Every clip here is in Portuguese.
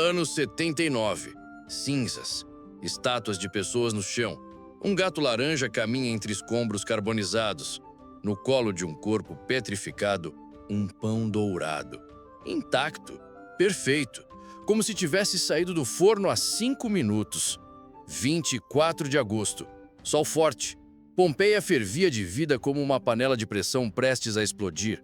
Ano 79. Cinzas. Estátuas de pessoas no chão. Um gato laranja caminha entre escombros carbonizados. No colo de um corpo petrificado, um pão dourado. Intacto. Perfeito. Como se tivesse saído do forno há 5 minutos. 24 de agosto. Sol forte. Pompeia fervia de vida como uma panela de pressão prestes a explodir.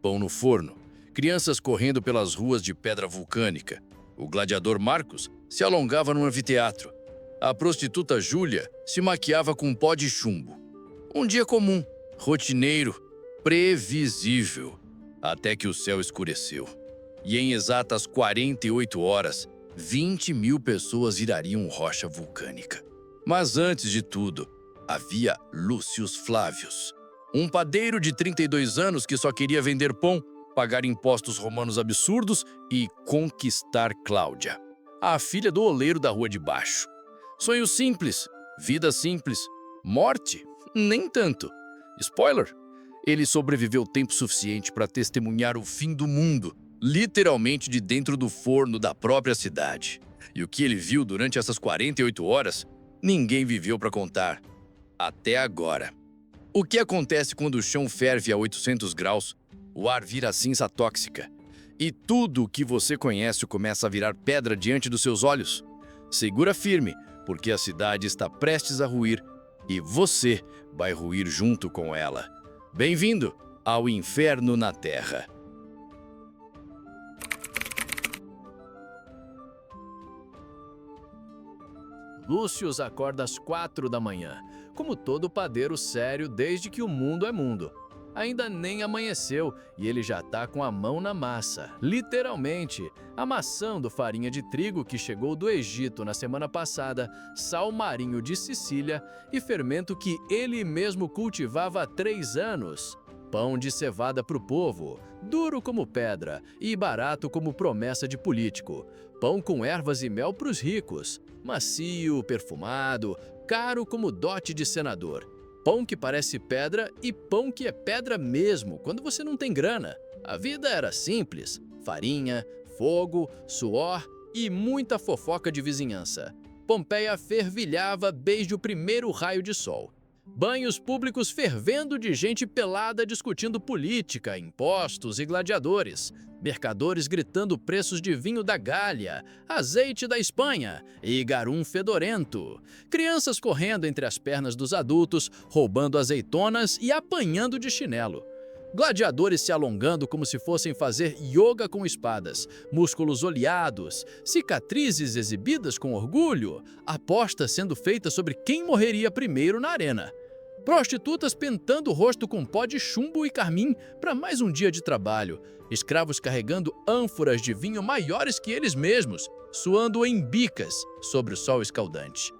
Pão no forno. Crianças correndo pelas ruas de pedra vulcânica. O gladiador Marcos se alongava num anfiteatro. A prostituta Júlia se maquiava com pó de chumbo. Um dia comum, rotineiro, previsível. Até que o céu escureceu. E em exatas 48 horas, 20 mil pessoas virariam rocha vulcânica. Mas antes de tudo, havia Lúcius Flávios, um padeiro de 32 anos que só queria vender pão, pagar impostos romanos absurdos e conquistar Cláudia, a filha do oleiro da rua de baixo. Sonho simples, vida simples, morte? Nem tanto. Spoiler: ele sobreviveu tempo suficiente para testemunhar o fim do mundo, literalmente de dentro do forno da própria cidade. E o que ele viu durante essas 48 horas, ninguém viveu para contar. Até agora. O que acontece quando o chão ferve a 800 graus? O ar vira cinza tóxica. E tudo o que você conhece começa a virar pedra diante dos seus olhos. Segura firme, porque a cidade está prestes a ruir e você vai ruir junto com ela. Bem-vindo ao Inferno na Terra. Lúcius acorda às 4 da manhã, como todo padeiro sério desde que o mundo é mundo. Ainda nem amanheceu e ele já tá com a mão na massa, literalmente, amassando farinha de trigo que chegou do Egito na semana passada, sal marinho de Sicília e fermento que ele mesmo cultivava há 3 anos. Pão de cevada para o povo, duro como pedra e barato como promessa de político. Pão com ervas e mel para os ricos, macio, perfumado, caro como dote de senador. Pão que parece pedra e pão que é pedra mesmo, quando você não tem grana. A vida era simples: farinha, fogo, suor e muita fofoca de vizinhança. Pompeia fervilhava desde o primeiro raio de sol. Banhos públicos fervendo de gente pelada discutindo política, impostos e gladiadores. Mercadores gritando preços de vinho da Gália, azeite da Espanha e garum fedorento. Crianças correndo entre as pernas dos adultos, roubando azeitonas e apanhando de chinelo. Gladiadores se alongando como se fossem fazer yoga com espadas, músculos oleados, cicatrizes exibidas com orgulho, apostas sendo feitas sobre quem morreria primeiro na arena. Prostitutas pintando o rosto com pó de chumbo e carmim para mais um dia de trabalho. Escravos carregando ânforas de vinho maiores que eles mesmos, suando em bicas sobre o sol escaldante.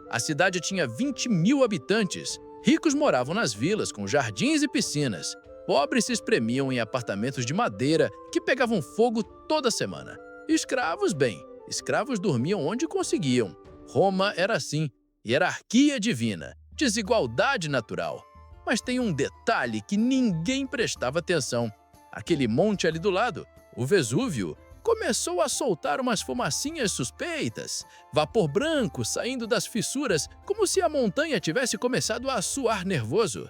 A cidade tinha 20 mil habitantes. Ricos moravam nas vilas com jardins e piscinas. Pobres se espremiam em apartamentos de madeira que pegavam fogo toda semana. Escravos, bem, escravos dormiam onde conseguiam. Roma era assim, hierarquia divina, desigualdade natural. Mas tem um detalhe que ninguém prestava atenção. Aquele monte ali do lado, o Vesúvio, começou a soltar umas fumacinhas suspeitas, vapor branco saindo das fissuras, como se a montanha tivesse começado a suar nervoso.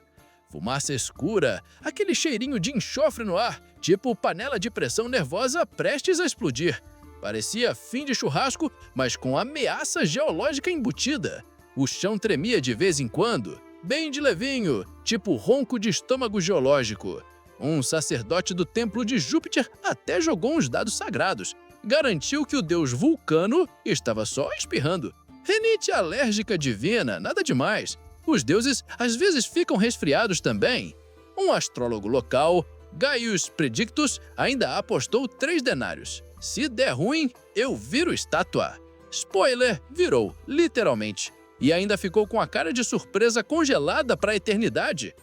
Fumaça escura, aquele cheirinho de enxofre no ar, tipo panela de pressão nervosa prestes a explodir. Parecia fim de churrasco, mas com ameaça geológica embutida. O chão tremia de vez em quando, bem de levinho, tipo ronco de estômago geológico. Um sacerdote do templo de Júpiter até jogou uns dados sagrados. Garantiu que o deus Vulcano estava só espirrando. Rinite alérgica divina, nada demais. Os deuses às vezes ficam resfriados também. Um astrólogo local, Gaius Predictus, ainda apostou 3 denários. Se der ruim, eu viro estátua. Spoiler, virou, literalmente. E ainda ficou com a cara de surpresa congelada para a eternidade.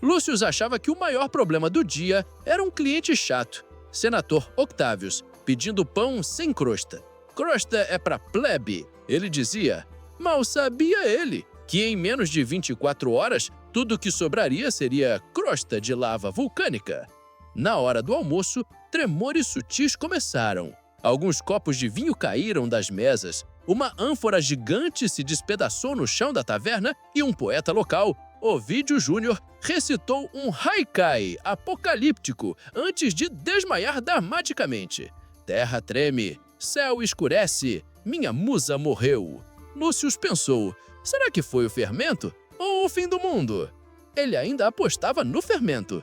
Lúcius achava que o maior problema do dia era um cliente chato, Senator Octavius, pedindo pão sem crosta. Crosta é para plebe, ele dizia. Mal sabia ele que em menos de 24 horas, tudo que sobraria seria crosta de lava vulcânica. Na hora do almoço, tremores sutis começaram. Alguns copos de vinho caíram das mesas, uma ânfora gigante se despedaçou no chão da taverna e um poeta local, Ovídio Júnior, recitou um haikai apocalíptico antes de desmaiar dramaticamente. Terra treme, céu escurece, minha musa morreu. Lúcius pensou, será que foi o fermento ou o fim do mundo? Ele ainda apostava no fermento.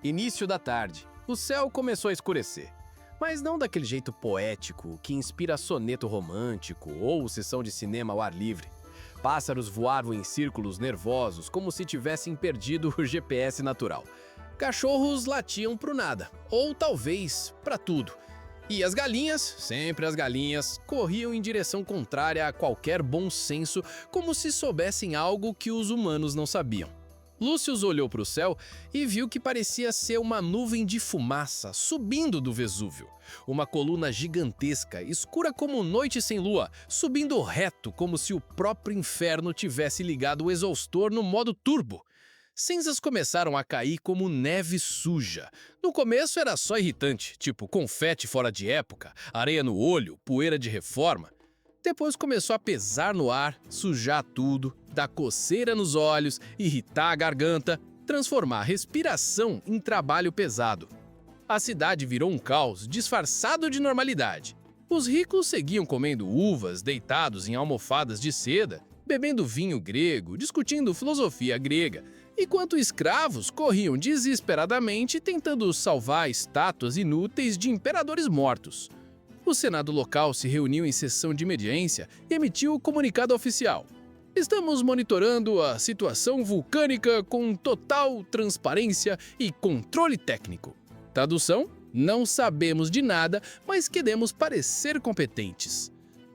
Início da tarde. O céu começou a escurecer. Mas não daquele jeito poético que inspira soneto romântico ou sessão de cinema ao ar livre. Pássaros voavam em círculos nervosos como se tivessem perdido o GPS natural. Cachorros latiam pro nada, ou talvez pra tudo. E as galinhas, sempre as galinhas, corriam em direção contrária a qualquer bom senso, como se soubessem algo que os humanos não sabiam. Lúcius olhou para o céu e viu que parecia ser uma nuvem de fumaça subindo do Vesúvio. Uma coluna gigantesca, escura como noite sem lua, subindo reto como se o próprio inferno tivesse ligado o exaustor no modo turbo. Cinzas começaram a cair como neve suja. No começo era só irritante, tipo confete fora de época, areia no olho, poeira de reforma. Depois começou a pesar no ar, sujar tudo, dar coceira nos olhos, irritar a garganta, transformar a respiração em trabalho pesado. A cidade virou um caos disfarçado de normalidade. Os ricos seguiam comendo uvas, deitados em almofadas de seda, bebendo vinho grego, discutindo filosofia grega, enquanto escravos corriam desesperadamente tentando salvar estátuas inúteis de imperadores mortos. O Senado local se reuniu em sessão de emergência e emitiu o comunicado oficial. Estamos monitorando a situação vulcânica com total transparência e controle técnico. Tradução: não sabemos de nada, mas queremos parecer competentes.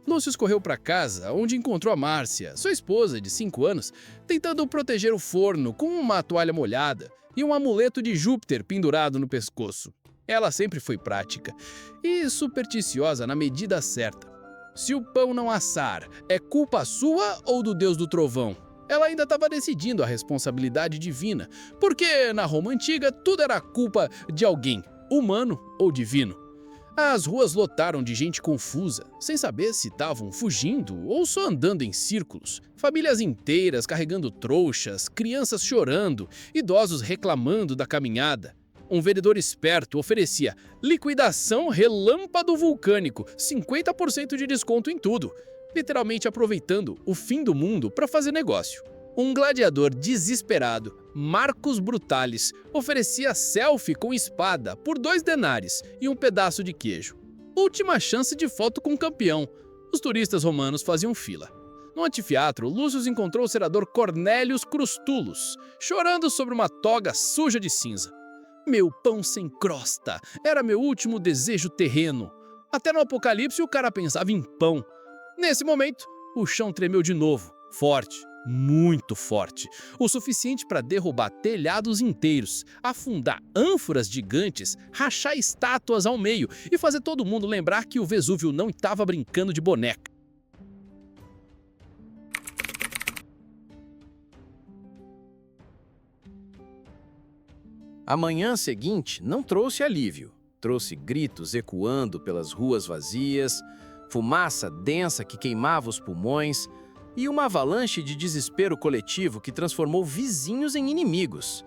Lúcius correu para casa, onde encontrou a Márcia, sua esposa de 5 anos, tentando proteger o forno com uma toalha molhada e um amuleto de Júpiter pendurado no pescoço. Ela sempre foi prática e supersticiosa na medida certa. Se o pão não assar, é culpa sua ou do deus do trovão? Ela ainda estava decidindo a responsabilidade divina, porque na Roma Antiga tudo era culpa de alguém, humano ou divino. As ruas lotaram de gente confusa, sem saber se estavam fugindo ou só andando em círculos. Famílias inteiras carregando trouxas, crianças chorando, idosos reclamando da caminhada. Um vendedor esperto oferecia liquidação relâmpago vulcânico, 50% de desconto em tudo, literalmente aproveitando o fim do mundo para fazer negócio. Um gladiador desesperado, Marcus Brutalis, oferecia selfie com espada por 2 denários e um pedaço de queijo. Última chance de foto com o campeão. Os turistas romanos faziam fila. No anfiteatro, Lúcius encontrou o senador Cornélius Crustulus, chorando sobre uma toga suja de cinza. Meu pão sem crosta era meu último desejo terreno. Até no apocalipse o cara pensava em pão. Nesse momento, o chão tremeu de novo, forte, muito forte, o suficiente para derrubar telhados inteiros, afundar ânforas gigantes, rachar estátuas ao meio e fazer todo mundo lembrar que o Vesúvio não estava brincando de boneca. A manhã seguinte não trouxe alívio. Trouxe gritos ecoando pelas ruas vazias, fumaça densa que queimava os pulmões e uma avalanche de desespero coletivo que transformou vizinhos em inimigos.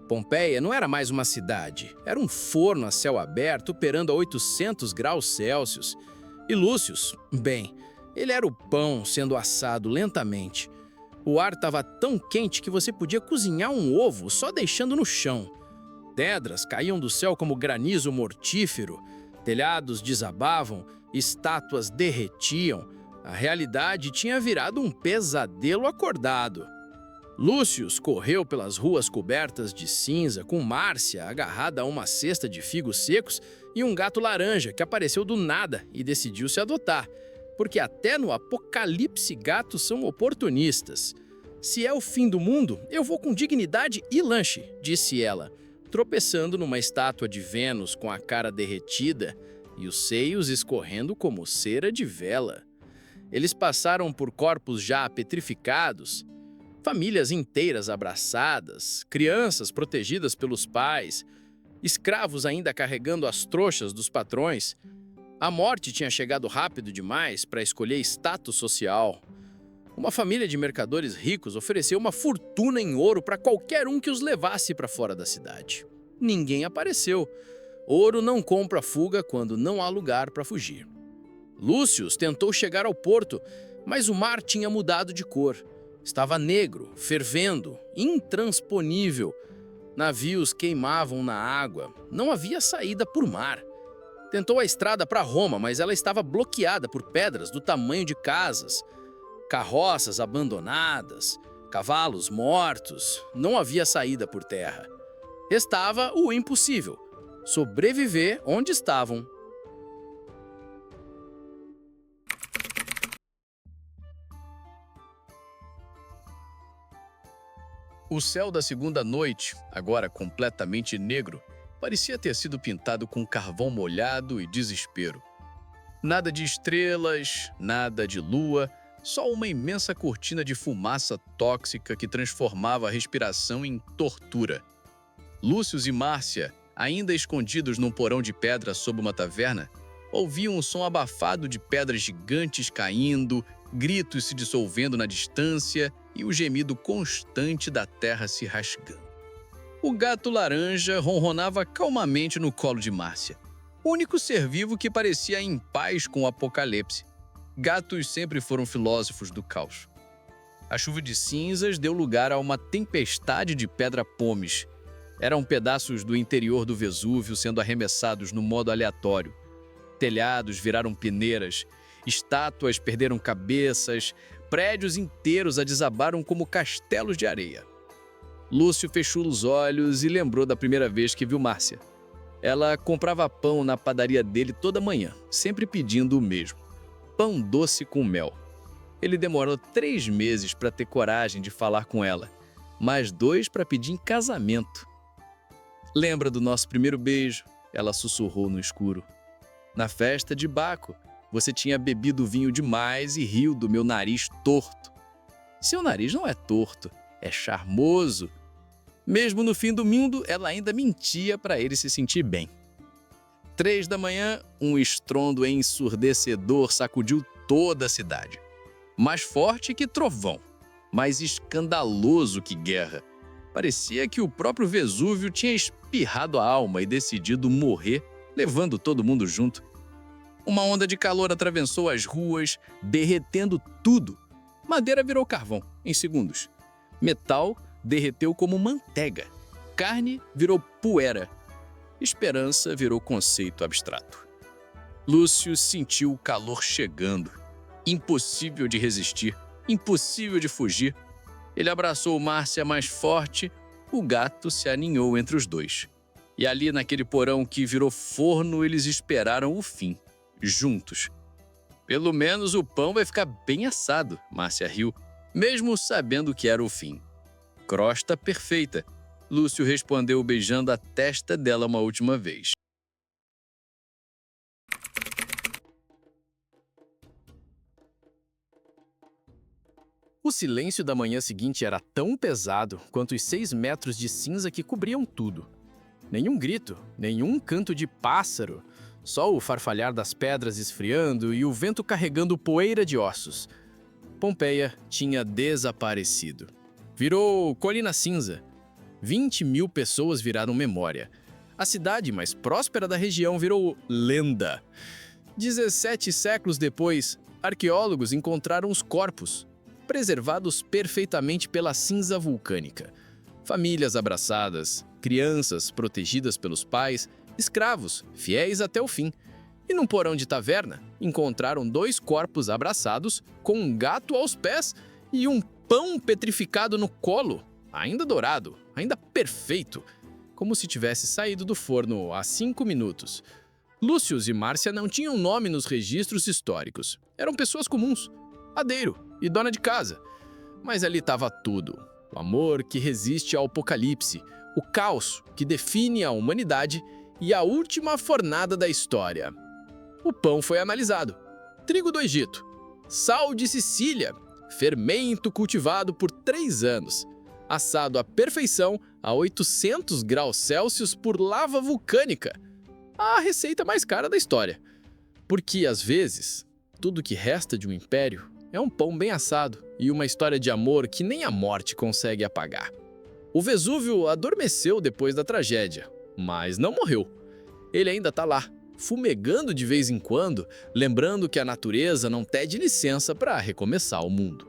Pompeia não era mais uma cidade, era um forno a céu aberto operando a 800 graus Celsius. E Lúcius, bem, ele era o pão sendo assado lentamente. O ar estava tão quente que você podia cozinhar um ovo só deixando no chão. Pedras caíam do céu como granizo mortífero, telhados desabavam, estátuas derretiam. A realidade tinha virado um pesadelo acordado. Lúcius correu pelas ruas cobertas de cinza, com Márcia agarrada a uma cesta de figos secos e um gato laranja que apareceu do nada e decidiu se adotar, porque até no apocalipse gatos são oportunistas. Se é o fim do mundo, eu vou com dignidade e lanche, disse ela, tropeçando numa estátua de Vênus com a cara derretida e os seios escorrendo como cera de vela. Eles passaram por corpos já petrificados. Famílias inteiras abraçadas, crianças protegidas pelos pais, escravos ainda carregando as trouxas dos patrões. A morte tinha chegado rápido demais para escolher status social. Uma família de mercadores ricos ofereceu uma fortuna em ouro para qualquer um que os levasse para fora da cidade. Ninguém apareceu. Ouro não compra fuga quando não há lugar para fugir. Lúcio tentou chegar ao porto, mas o mar tinha mudado de cor. Estava negro, fervendo, intransponível. Navios queimavam na água. Não havia saída por mar. Tentou a estrada para Roma, mas ela estava bloqueada por pedras do tamanho de casas. Carroças abandonadas, cavalos mortos. Não havia saída por terra. Restava o impossível: sobreviver onde estavam. O céu da segunda noite, agora completamente negro, parecia ter sido pintado com carvão molhado e desespero. Nada de estrelas, nada de lua, só uma imensa cortina de fumaça tóxica que transformava a respiração em tortura. Lúcio e Márcia, ainda escondidos num porão de pedra sob uma taverna, ouviam um som abafado de pedras gigantes caindo, gritos se dissolvendo na distância e o gemido constante da terra se rasgando. O gato laranja ronronava calmamente no colo de Márcia, o único ser vivo que parecia em paz com o apocalipse. Gatos sempre foram filósofos do caos. A chuva de cinzas deu lugar a uma tempestade de pedra-pomes. Eram pedaços do interior do Vesúvio sendo arremessados no modo aleatório. Telhados viraram peneiras, estátuas perderam cabeças, prédios inteiros a desabaram como castelos de areia. Lúcio fechou os olhos e lembrou da primeira vez que viu Márcia. Ela comprava pão na padaria dele toda manhã, sempre pedindo o mesmo: pão doce com mel. Ele demorou 3 meses para ter coragem de falar com ela, mais 2 para pedir em casamento. Lembra do nosso primeiro beijo? Ela sussurrou no escuro. Na festa de Baco, você tinha bebido vinho demais e riu do meu nariz torto. Seu nariz não é torto, é charmoso. Mesmo no fim do mundo, ela ainda mentia para ele se sentir bem. 3 da manhã, um estrondo ensurdecedor sacudiu toda a cidade. Mais forte que trovão, mais escandaloso que guerra. Parecia que o próprio Vesúvio tinha espirrado a alma e decidido morrer, levando todo mundo junto. Uma onda de calor atravessou as ruas, derretendo tudo. Madeira virou carvão em segundos. Metal derreteu como manteiga. Carne virou poeira. Esperança virou conceito abstrato. Lúcio sentiu o calor chegando. Impossível de resistir, impossível de fugir. Ele abraçou Márcia mais forte, o gato se aninhou entre os dois. E ali naquele porão que virou forno, eles esperaram o fim, juntos. Pelo menos o pão vai ficar bem assado, Márcia riu, mesmo sabendo que era o fim. Crosta perfeita, Lúcio respondeu beijando a testa dela uma última vez. O silêncio da manhã seguinte era tão pesado quanto os 6 metros de cinza que cobriam tudo. Nenhum grito, nenhum canto de pássaro, só o farfalhar das pedras esfriando e o vento carregando poeira de ossos. Pompeia tinha desaparecido. Virou colina cinza. 20.000 pessoas viraram memória. A cidade mais próspera da região virou lenda. 17 séculos depois, arqueólogos encontraram os corpos, preservados perfeitamente pela cinza vulcânica. Famílias abraçadas, crianças protegidas pelos pais, escravos, fiéis até o fim. E num porão de taverna, encontraram 2 corpos abraçados, com um gato aos pés e um pão petrificado no colo, ainda dourado, ainda perfeito, como se tivesse saído do forno há 5 minutos. Lúcio e Márcia não tinham nome nos registros históricos. Eram pessoas comuns, padeiro e dona de casa. Mas ali estava tudo. O amor que resiste ao apocalipse, o caos que define a humanidade e a última fornada da história. O pão foi analisado. Trigo do Egito, sal de Sicília, fermento cultivado por 3 anos, assado à perfeição a 800 graus Celsius por lava vulcânica. A receita mais cara da história. Porque, às vezes, tudo que resta de um império é um pão bem assado e uma história de amor que nem a morte consegue apagar. O Vesúvio adormeceu depois da tragédia, mas não morreu. Ele ainda está lá, fumegando de vez em quando, lembrando que a natureza não pede licença para recomeçar o mundo.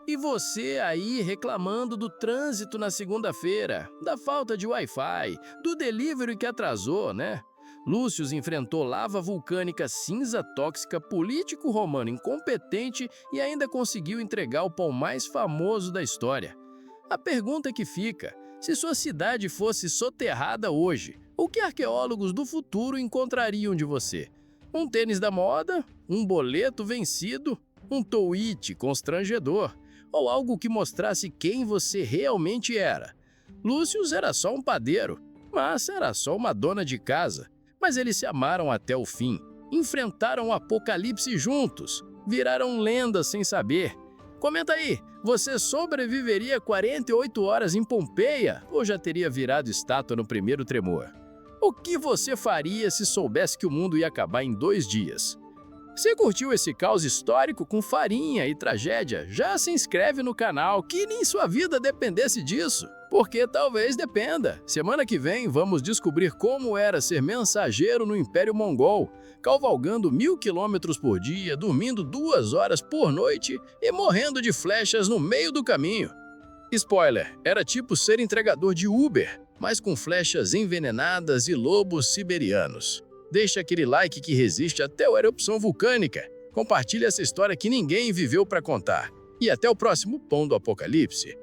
E você aí reclamando do trânsito na segunda-feira, da falta de Wi-Fi, do delivery que atrasou, né? Lúcio enfrentou lava vulcânica cinza tóxica, político romano incompetente e ainda conseguiu entregar o pão mais famoso da história. A pergunta que fica: se sua cidade fosse soterrada hoje, o que arqueólogos do futuro encontrariam de você? Um tênis da moda? Um boleto vencido? Um tweet constrangedor? Ou algo que mostrasse quem você realmente era? Lúcio era só um padeiro, mas era só uma dona de casa. Mas eles se amaram até o fim, enfrentaram o apocalipse juntos, viraram lendas sem saber. Comenta aí, você sobreviveria 48 horas em Pompeia ou já teria virado estátua no primeiro tremor? O que você faria se soubesse que o mundo ia acabar em 2 dias? Se curtiu esse caos histórico com farinha e tragédia, já se inscreve no canal, que nem sua vida dependesse disso. Porque talvez dependa. Semana que vem vamos descobrir como era ser mensageiro no Império Mongol, cavalgando 1000 quilômetros por dia, dormindo 2 horas por noite e morrendo de flechas no meio do caminho. Spoiler, era tipo ser entregador de Uber, mas com flechas envenenadas e lobos siberianos. Deixa aquele like que resiste até a erupção vulcânica. Compartilhe essa história que ninguém viveu para contar. E até o próximo Pão do Apocalipse.